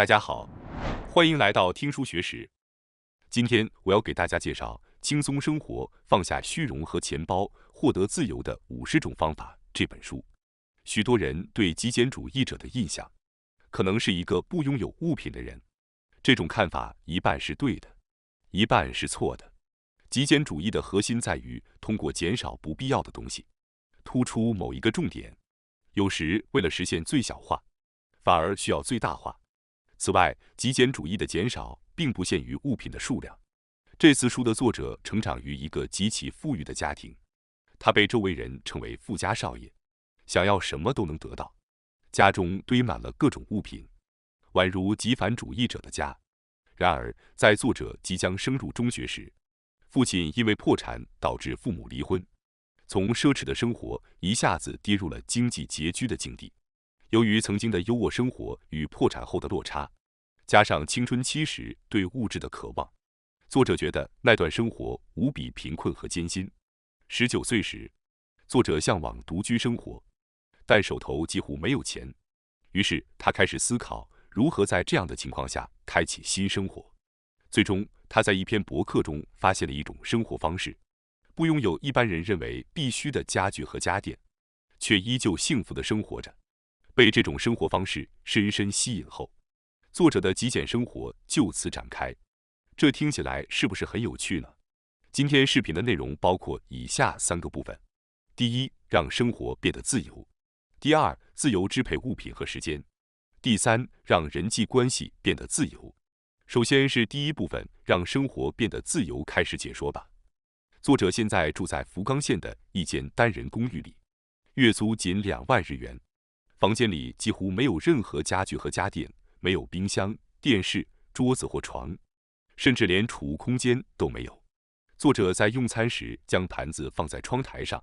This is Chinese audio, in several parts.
大家好，欢迎来到听书学史。今天我要给大家介绍《轻松生活，放下虚荣和钱包，获得自由的50种方法》这本书。许多人对极简主义者的印象，可能是一个不拥有物品的人。这种看法一半是对的，一半是错的。极简主义的核心在于通过减少不必要的东西，突出某一个重点。有时为了实现最小化，反而需要最大化。此外，极简主义的减少并不限于物品的数量。这次书的作者成长于一个极其富裕的家庭，他被周围人称为富家少爷，想要什么都能得到，家中堆满了各种物品，宛如极繁主义者的家。然而，在作者即将升入中学时，父亲因为破产导致父母离婚，从奢侈的生活一下子跌入了经济拮据的境地。由于曾经的优渥生活与破产后的落差，加上青春期时对物质的渴望，作者觉得那段生活无比贫困和艰辛。19岁时，作者向往独居生活，但手头几乎没有钱，于是他开始思考如何在这样的情况下开启新生活。最终，他在一篇博客中发现了一种生活方式，不拥有一般人认为必须的家具和家电，却依旧幸福地生活着。被这种生活方式深深吸引后，作者的极简生活就此展开。这听起来是不是很有趣呢？今天视频的内容包括以下3个部分：第一，让生活变得自由；第二，自由支配物品和时间；第三，让人际关系变得自由。首先是第一部分，让生活变得自由，开始解说吧。作者现在住在福冈县的一间单人公寓里，月租仅2万日元。房间里几乎没有任何家具和家电，没有冰箱、电视、桌子或床，甚至连储物空间都没有。作者在用餐时将盘子放在窗台上，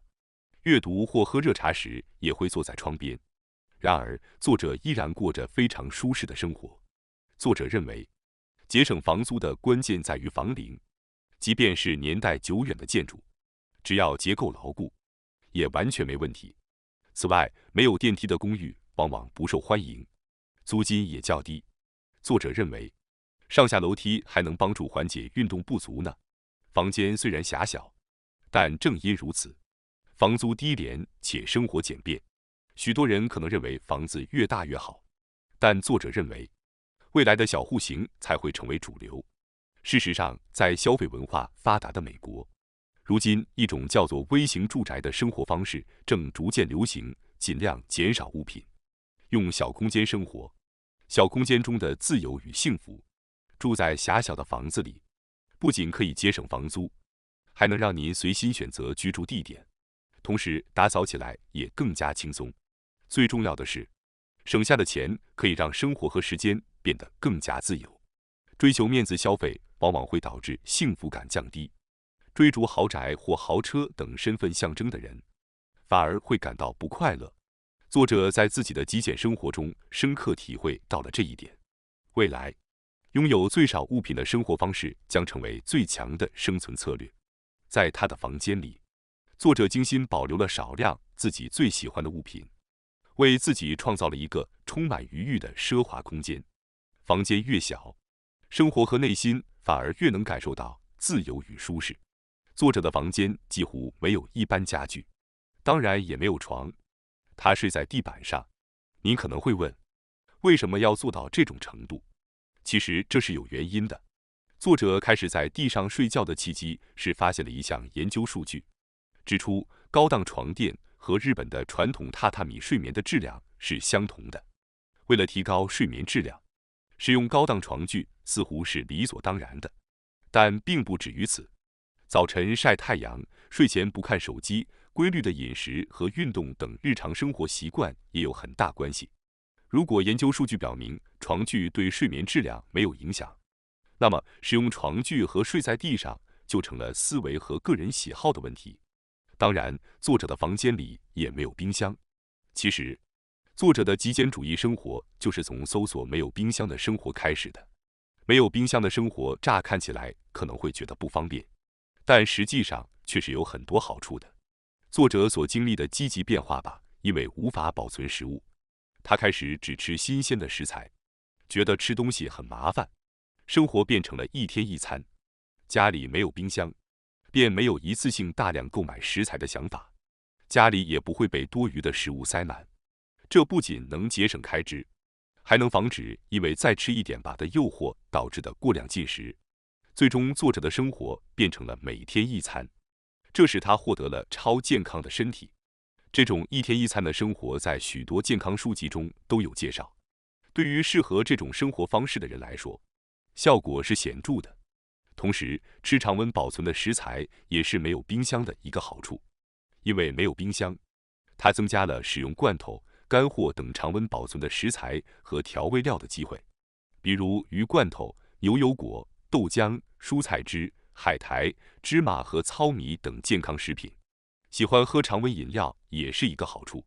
阅读或喝热茶时也会坐在窗边。然而，作者依然过着非常舒适的生活。作者认为，节省房租的关键在于房龄，即便是年代久远的建筑，只要结构牢固，也完全没问题。此外，没有电梯的公寓往往不受欢迎，租金也较低。作者认为，上下楼梯还能帮助缓解运动不足呢。房间虽然狭小，但正因如此，房租低廉且生活简便。许多人可能认为房子越大越好，但作者认为，未来的小户型才会成为主流。事实上，在消费文化发达的美国，如今，一种叫做微型住宅的生活方式正逐渐流行，尽量减少物品，用小空间生活。小空间中的自由与幸福，住在狭小的房子里，不仅可以节省房租，还能让您随心选择居住地点，同时打扫起来也更加轻松。最重要的是，省下的钱可以让生活和时间变得更加自由。追求面子消费往往会导致幸福感降低。追逐豪宅或豪车等身份象征的人，反而会感到不快乐。作者在自己的极简生活中深刻体会到了这一点。未来，拥有最少物品的生活方式将成为最强的生存策略。在他的房间里，作者精心保留了少量自己最喜欢的物品，为自己创造了一个充满余裕的奢华空间。房间越小，生活和内心反而越能感受到自由与舒适。作者的房间几乎没有一般家具，当然也没有床，他睡在地板上。您可能会问，为什么要做到这种程度？其实这是有原因的。作者开始在地上睡觉的契机是发现了一项研究数据，指出高档床垫和日本的传统榻榻米睡眠的质量是相同的。为了提高睡眠质量，使用高档床具似乎是理所当然的，但并不止于此。早晨晒太阳、睡前不看手机、规律的饮食和运动等日常生活习惯也有很大关系。如果研究数据表明床具对睡眠质量没有影响，那么使用床具和睡在地上就成了思维和个人喜好的问题。当然，作者的房间里也没有冰箱。其实，作者的极简主义生活就是从搜索没有冰箱的生活开始的。没有冰箱的生活乍看起来可能会觉得不方便，但实际上却是有很多好处的。作者所经历的积极变化吧，因为无法保存食物，他开始只吃新鲜的食材，觉得吃东西很麻烦，生活变成了一天一餐，家里没有冰箱，便没有一次性大量购买食材的想法，家里也不会被多余的食物塞满。这不仅能节省开支，还能防止因为再吃一点吧的诱惑导致的过量进食。最终，作者的生活变成了每天一餐，这使他获得了超健康的身体。这种一天一餐的生活在许多健康书籍中都有介绍。对于适合这种生活方式的人来说，效果是显著的。同时，吃常温保存的食材也是没有冰箱的一个好处，因为没有冰箱，它增加了使用罐头、干货等常温保存的食材和调味料的机会，比如鱼罐头、牛油果、豆浆、蔬菜汁、海苔、芝麻和糙米等健康食品。喜欢喝常温饮料也是一个好处，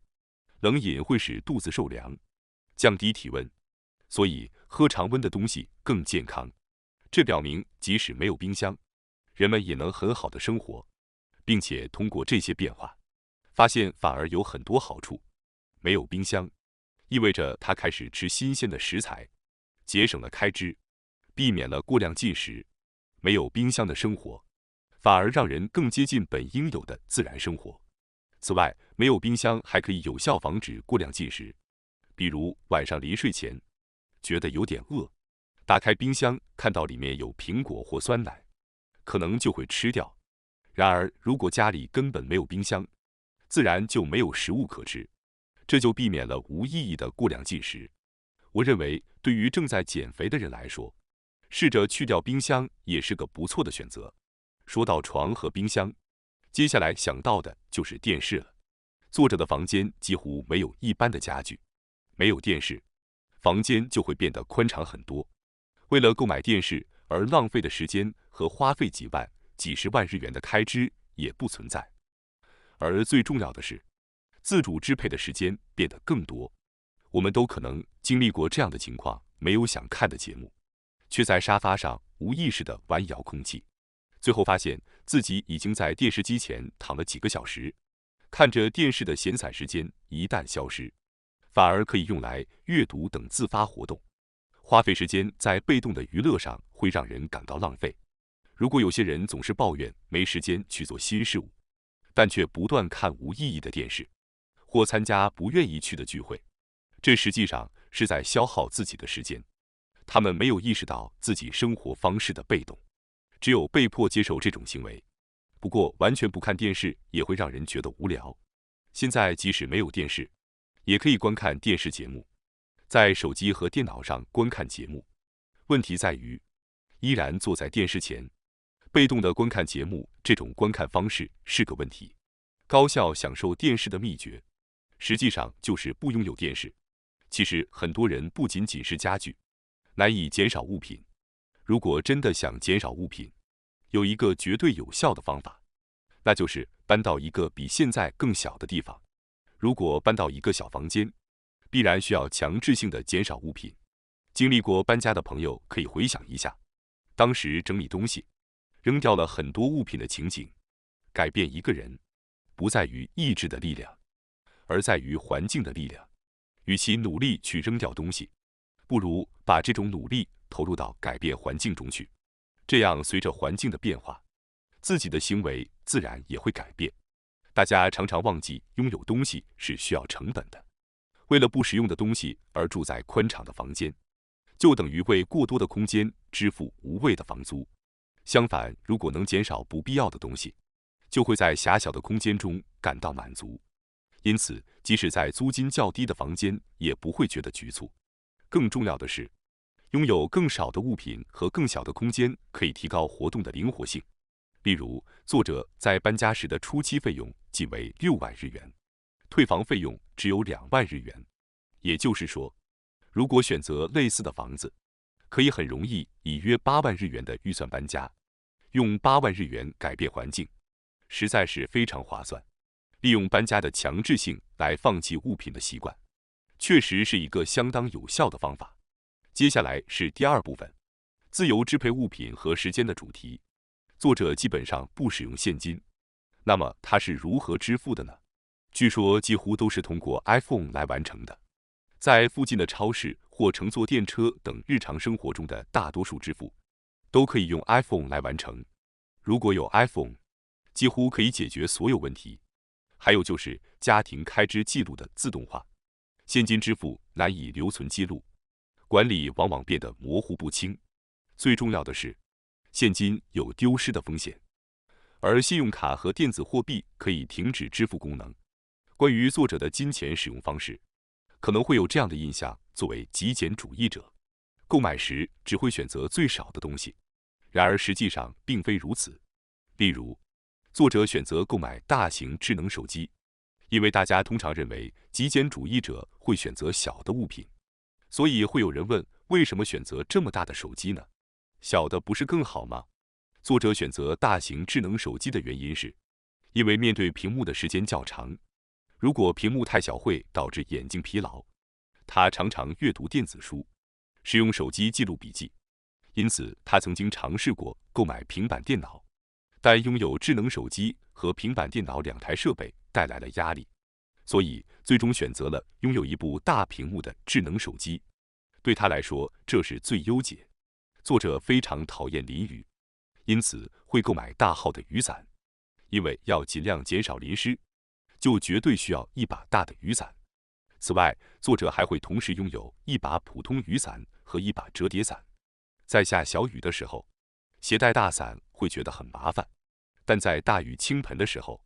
冷饮会使肚子受凉，降低体温，所以喝常温的东西更健康。这表明即使没有冰箱，人们也能很好的生活，并且通过这些变化，发现反而有很多好处。没有冰箱，意味着他开始吃新鲜的食材，节省了开支，避免了过量进食。没有冰箱的生活，反而让人更接近本应有的自然生活。此外，没有冰箱还可以有效防止过量进食，比如晚上临睡前觉得有点饿，打开冰箱看到里面有苹果或酸奶，可能就会吃掉。然而，如果家里根本没有冰箱，自然就没有食物可吃，这就避免了无意义的过量进食。我认为，对于正在减肥的人来说，试着去掉冰箱也是个不错的选择。说到床和冰箱，接下来想到的就是电视了。作者的房间几乎没有一般的家具，没有电视，房间就会变得宽敞很多。为了购买电视而浪费的时间和花费几万、几十万日元的开支也不存在。而最重要的是，自主支配的时间变得更多。我们都可能经历过这样的情况：没有想看的节目，却在沙发上无意识地玩遥控器，最后发现自己已经在电视机前躺了几个小时。看着电视的闲散时间一旦消失，反而可以用来阅读等自发活动。花费时间在被动的娱乐上会让人感到浪费。如果有些人总是抱怨没时间去做新事物，但却不断看无意义的电视，或参加不愿意去的聚会，这实际上是在消耗自己的时间。他们没有意识到自己生活方式的被动，只有被迫接受这种行为。不过，完全不看电视也会让人觉得无聊。现在即使没有电视，也可以观看电视节目，在手机和电脑上观看节目。问题在于，依然坐在电视前，被动的观看节目，这种观看方式是个问题。高效享受电视的秘诀，实际上就是不拥有电视。其实很多人不仅仅是家具，难以减少物品。如果真的想减少物品，有一个绝对有效的方法，那就是搬到一个比现在更小的地方。如果搬到一个小房间，必然需要强制性的减少物品。经历过搬家的朋友可以回想一下，当时整理东西，扔掉了很多物品的情景。改变一个人，不在于意志的力量，而在于环境的力量。与其努力去扔掉东西，不如把这种努力投入到改变环境中去。这样，随着环境的变化，自己的行为自然也会改变。大家常常忘记，拥有东西是需要成本的。为了不实用的东西而住在宽敞的房间，就等于为过多的空间支付无谓的房租。相反，如果能减少不必要的东西，就会在狭小的空间中感到满足。因此，即使在租金较低的房间，也不会觉得局促。更重要的是，拥有更少的物品和更小的空间，可以提高活动的灵活性。例如，作者在搬家时的初期费用仅为6万日元，退房费用只有2万日元。也就是说，如果选择类似的房子，可以很容易以约8万日元的预算搬家，用8万日元改变环境，实在是非常划算。利用搬家的强制性来放弃物品的习惯，确实是一个相当有效的方法。接下来是第二部分，自由支配物品和时间的主题。作者基本上不使用现金，那么他是如何支付的呢？据说几乎都是通过 iPhone 来完成的。在附近的超市或或乘坐电车等日常生活中的大多数支付，都可以用 iPhone 来完成。如果有 iPhone，几乎可以解决所有问题。还有就是家庭开支记录的自动化，现金支付难以留存记录，管理往往变得模糊不清。最重要的是，现金有丢失的风险，而信用卡和电子货币可以停止支付功能。关于作者的金钱使用方式，可能会有这样的印象：作为极简主义者，购买时只会选择最少的东西。然而实际上并非如此。例如，作者选择购买大型智能手机，因为大家通常认为极简主义者会选择小的物品，所以会有人问，为什么选择这么大的手机呢？小的不是更好吗？作者选择大型智能手机的原因是，因为面对屏幕的时间较长，如果屏幕太小会导致眼睛疲劳。他常常阅读电子书，使用手机记录笔记，因此他曾经尝试过购买平板电脑，但拥有智能手机和平板电脑2台设备带来了压力，所以最终选择了拥有一部大屏幕的智能手机。对他来说，这是最优解。作者非常讨厌淋雨，因此会购买大号的雨伞，因为要尽量减少淋湿，就绝对需要一把大的雨伞。此外，作者还会同时拥有一把普通雨伞和一把折叠伞。在下小雨的时候，携带大伞会觉得很麻烦，但在大雨倾盆的时候，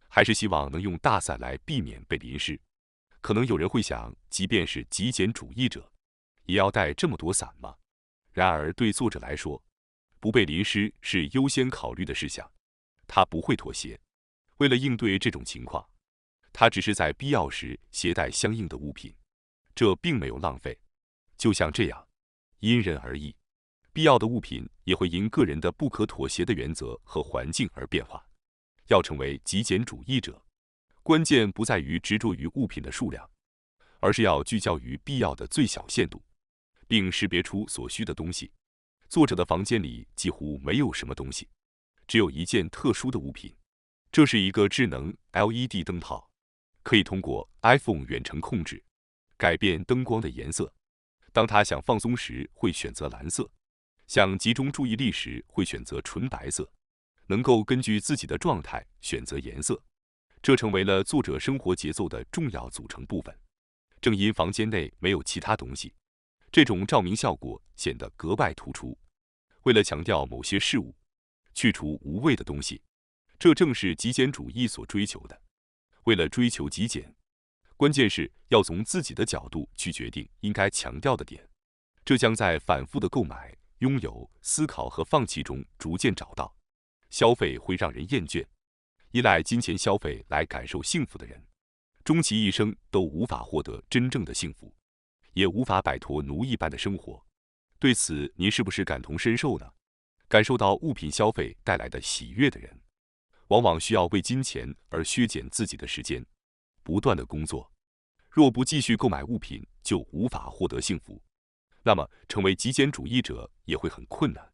还是希望能用大伞来避免被淋湿。可能有人会想，即便是极简主义者，也要带这么多伞吗？然而对作者来说，不被淋湿是优先考虑的事项，他不会妥协。为了应对这种情况，他只是在必要时携带相应的物品，这并没有浪费。就像这样，因人而异，必要的物品也会因个人的不可妥协的原则和环境而变化。要成为极简主义者，关键不在于执着于物品的数量，而是要聚焦于必要的最小限度，并识别出所需的东西。作者的房间里几乎没有什么东西，只有一件特殊的物品，这是一个智能 LED 灯泡，可以通过 iPhone 远程控制，改变灯光的颜色。当他想放松时，会选择蓝色；想集中注意力时，会选择纯白色。能够根据自己的状态选择颜色，这成为了作者生活节奏的重要组成部分。正因房间内没有其他东西，这种照明效果显得格外突出。为了强调某些事物，去除无谓的东西，这正是极简主义所追求的。为了追求极简，关键是要从自己的角度去决定应该强调的点，这将在反复的购买、拥有、思考和放弃中逐渐找到。消费会让人厌倦，依赖金钱消费来感受幸福的人，终其一生都无法获得真正的幸福，也无法摆脱奴役般的生活。对此，您是不是感同身受呢？感受到物品消费带来的喜悦的人，往往需要为金钱而削减自己的时间，不断的工作。若不继续购买物品，就无法获得幸福。那么，成为极简主义者也会很困难。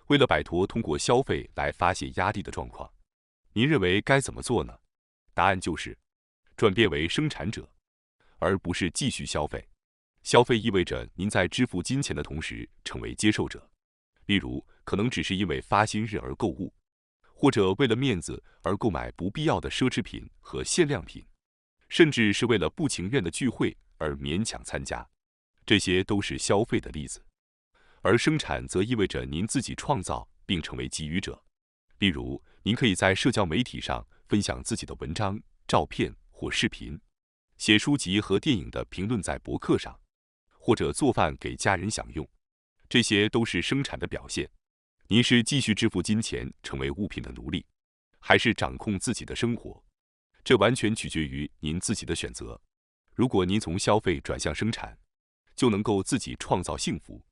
为了摆脱通过消费来发泄压力的状况，您认为该怎么做呢？答案就是转变为生产者，而不是继续消费。消费意味着您在支付金钱的同时成为接受者，例如可能只是因为发薪日而购物，或者为了面子而购买不必要的奢侈品和限量品，甚至是为了不情愿的聚会而勉强参加，这些都是消费的例子。而生产则意味着您自己创造并成为给予者，例如您可以在社交媒体上分享自己的文章、照片或视频，写书籍和电影的评论在博客上，或者做饭给家人享用，这些都是生产的表现。您是继续支付金钱成为物品的奴隶，还是掌控自己的生活？这完全取决于您自己的选择。如果您从消费转向生产，就能够自己创造幸福。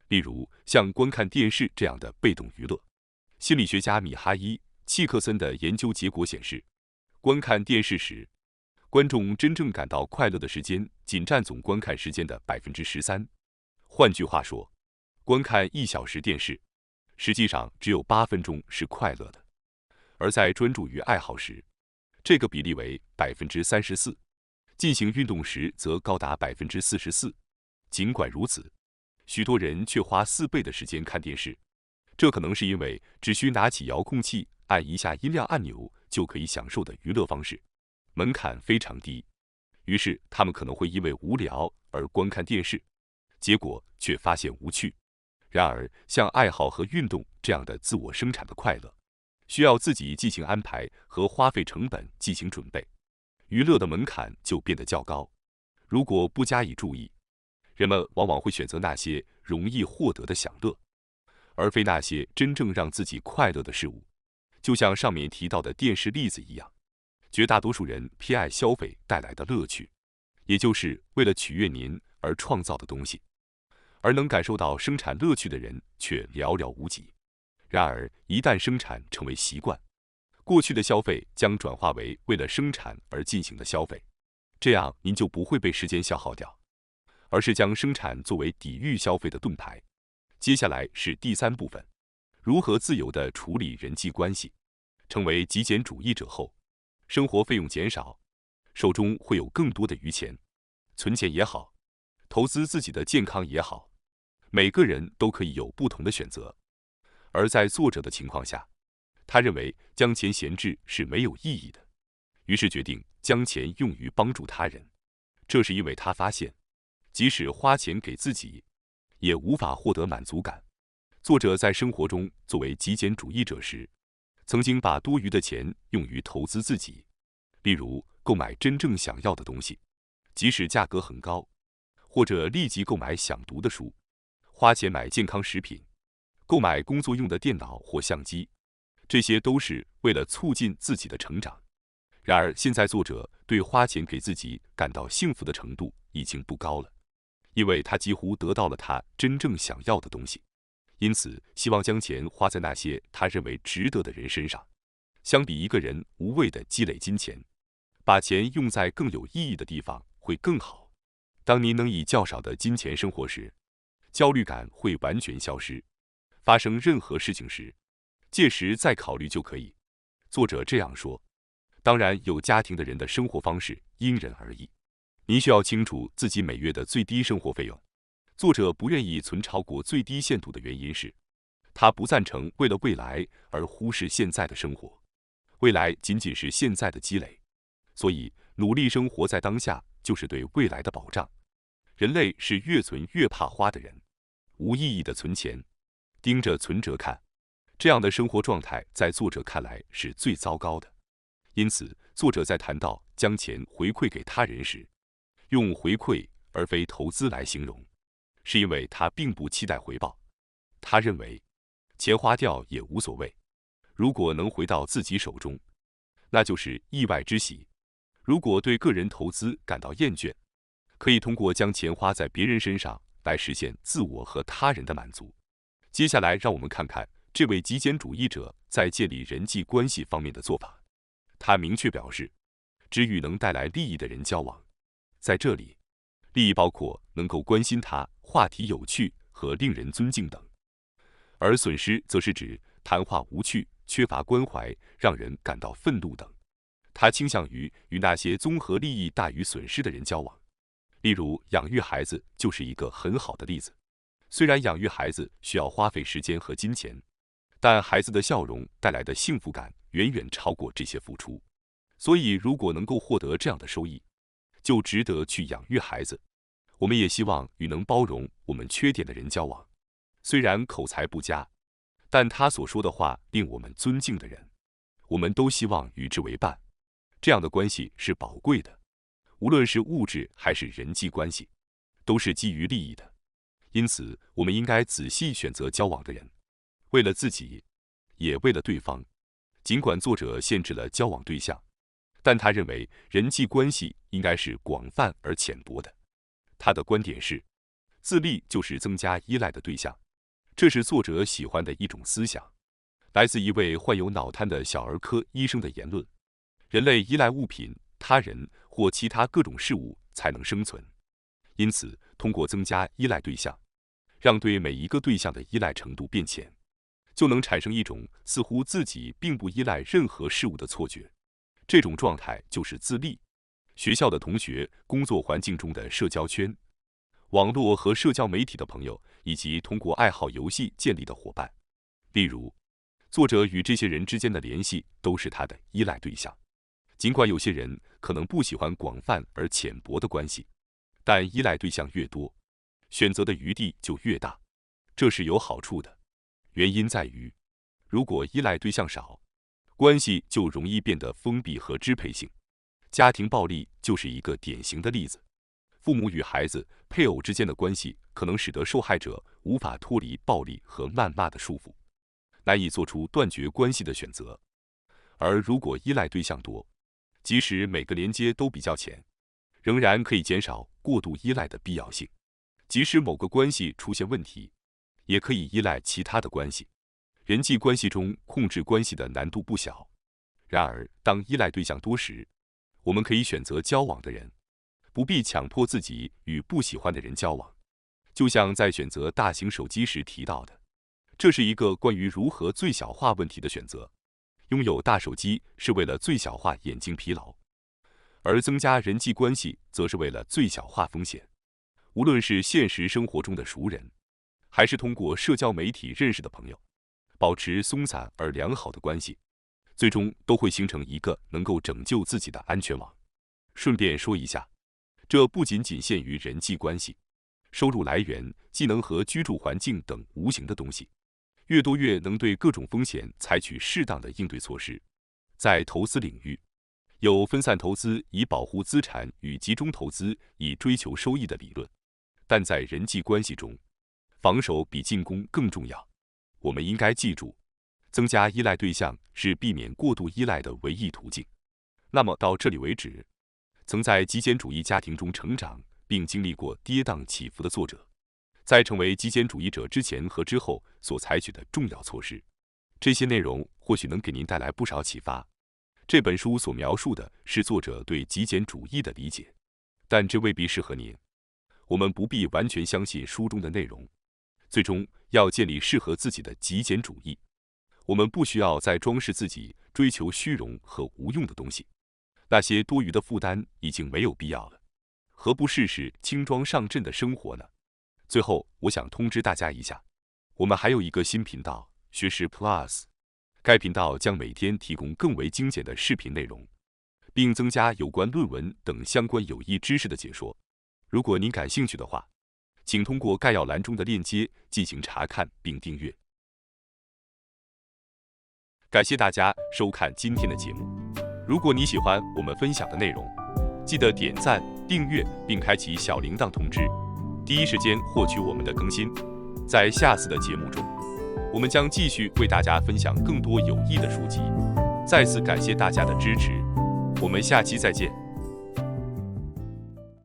例如，像观看电视这样的被动娱乐。心理学家米哈伊·契克森的研究结果显示，观看电视时，观众真正感到快乐的时间仅占总观看时间的13%。换句话说，观看1小时电视，实际上只有8分钟是快乐的。而在专注于爱好时，这个比例为34%，进行运动时则高达44%。尽管如此，许多人却花4倍的时间看电视。这可能是因为只需拿起遥控器按一下音量按钮就可以享受的娱乐方式，门槛非常低。于是他们可能会因为无聊而观看电视，结果却发现无趣。然而，像爱好和运动这样的自我生产的快乐，需要自己进行安排和花费成本进行准备，娱乐的门槛就变得较高。如果不加以注意，人们往往会选择那些容易获得的享乐，而非那些真正让自己快乐的事物。就像上面提到的电视例子一样，绝大多数人偏爱消费带来的乐趣，也就是为了取悦您而创造的东西，而能感受到生产乐趣的人却寥寥无几。然而，一旦生产成为习惯，过去的消费将转化为为了生产而进行的消费，这样您就不会被时间消耗掉，而是将生产作为抵御消费的盾牌。接下来是第3部分，如何自由地处理人际关系。成为极简主义者后，生活费用减少，手中会有更多的余钱，存钱也好，投资自己的健康也好，每个人都可以有不同的选择。而在作者的情况下，他认为将钱闲置是没有意义的，于是决定将钱用于帮助他人。这是因为他发现，即使花钱给自己，也无法获得满足感。作者在生活中作为极简主义者时，曾经把多余的钱用于投资自己，例如购买真正想要的东西，即使价格很高，或者立即购买想读的书，花钱买健康食品，购买工作用的电脑或相机，这些都是为了促进自己的成长。然而，现在作者对花钱给自己感到幸福的程度已经不高了，因为他几乎得到了他真正想要的东西。因此，希望将钱花在那些他认为值得的人身上。相比一个人无谓的积累金钱，把钱用在更有意义的地方会更好。当您能以较少的金钱生活时，焦虑感会完全消失。发生任何事情时，届时再考虑就可以。作者这样说。当然，有家庭的人的生活方式因人而异，您需要清楚自己每月的最低生活费用。作者不愿意存超过最低限度的原因是，他不赞成为了未来而忽视现在的生活。未来仅仅是现在的积累，所以努力生活在当下就是对未来的保障。人类是越存越怕花的人，无意义的存钱，盯着存折看，这样的生活状态在作者看来是最糟糕的。因此，作者在谈到将钱回馈给他人时，用回馈而非投资来形容，是因为他并不期待回报。他认为，钱花掉也无所谓，如果能回到自己手中，那就是意外之喜。如果对个人投资感到厌倦，可以通过将钱花在别人身上来实现自我和他人的满足。接下来，让我们看看这位极简主义者在建立人际关系方面的做法。他明确表示，只与能带来利益的人交往。在这里，利益包括能够关心他、话题有趣和令人尊敬等，而损失则是指谈话无趣、缺乏关怀、让人感到愤怒等。他倾向于与那些综合利益大于损失的人交往。例如，养育孩子就是一个很好的例子。虽然养育孩子需要花费时间和金钱，但孩子的笑容带来的幸福感远远超过这些付出。所以，如果能够获得这样的收益，就值得去养育孩子。我们也希望与能包容我们缺点的人交往。虽然口才不佳，但他所说的话令我们尊敬的人，我们都希望与之为伴。这样的关系是宝贵的，无论是物质还是人际关系，都是基于利益的。因此，我们应该仔细选择交往的人，为了自己，也为了对方。尽管作者限制了交往对象，但他认为人际关系应该是广泛而浅薄的。他的观点是，自立就是增加依赖的对象，这是作者喜欢的一种思想。来自一位患有脑瘫的小儿科医生的言论：人类依赖物品、他人或其他各种事物才能生存。因此，通过增加依赖对象，让对每一个对象的依赖程度变浅，就能产生一种似乎自己并不依赖任何事物的错觉。这种状态就是自立。学校的同学、工作环境中的社交圈、网络和社交媒体的朋友，以及通过爱好游戏建立的伙伴。例如，作者与这些人之间的联系都是他的依赖对象。尽管有些人可能不喜欢广泛而浅薄的关系，但依赖对象越多，选择的余地就越大，这是有好处的。原因在于，如果依赖对象少，关系就容易变得封闭和支配性。家庭暴力就是一个典型的例子。父母与孩子、配偶之间的关系可能使得受害者无法脱离暴力和谩骂的束缚，难以做出断绝关系的选择。而如果依赖对象多，即使每个连接都比较浅，仍然可以减少过度依赖的必要性。即使某个关系出现问题，也可以依赖其他的关系。人际关系中控制关系的难度不小。然而，当依赖对象多时，我们可以选择交往的人，不必强迫自己与不喜欢的人交往。就像在选择大型手机时提到的，这是一个关于如何最小化问题的选择。拥有大手机是为了最小化眼睛疲劳，而增加人际关系则是为了最小化风险。无论是现实生活中的熟人，还是通过社交媒体认识的朋友，保持松散而良好的关系，最终都会形成一个能够拯救自己的安全网。顺便说一下，这不仅仅限于人际关系，收入来源、技能和居住环境等无形的东西，越多越能对各种风险采取适当的应对措施。在投资领域，有分散投资以保护资产与集中投资以追求收益的理论，但在人际关系中，防守比进攻更重要。我们应该记住，增加依赖对象是避免过度依赖的唯一途径。那么到这里为止，曾在极简主义家庭中成长并经历过跌宕起伏的作者，在成为极简主义者之前和之后所采取的重要措施，这些内容或许能给您带来不少启发。这本书所描述的是作者对极简主义的理解，但这未必适合您。我们不必完全相信书中的内容，最终要建立适合自己的极简主义。我们不需要再装饰自己，追求虚荣和无用的东西，那些多余的负担已经没有必要了。何不试试轻装上阵的生活呢？最后，我想通知大家一下，我们还有一个新频道——学识 Plus。该频道将每天提供更为精简的视频内容，并增加有关论文等相关有益知识的解说。如果您感兴趣的话，请通过概要栏中的链接进行查看并订阅。感谢大家收看今天的节目。如果你喜欢我们分享的内容，记得点赞、订阅并开启小铃铛通知，第一时间获取我们的更新。在下次的节目中，我们将继续为大家分享更多有益的书籍。再次感谢大家的支持，我们下期再见。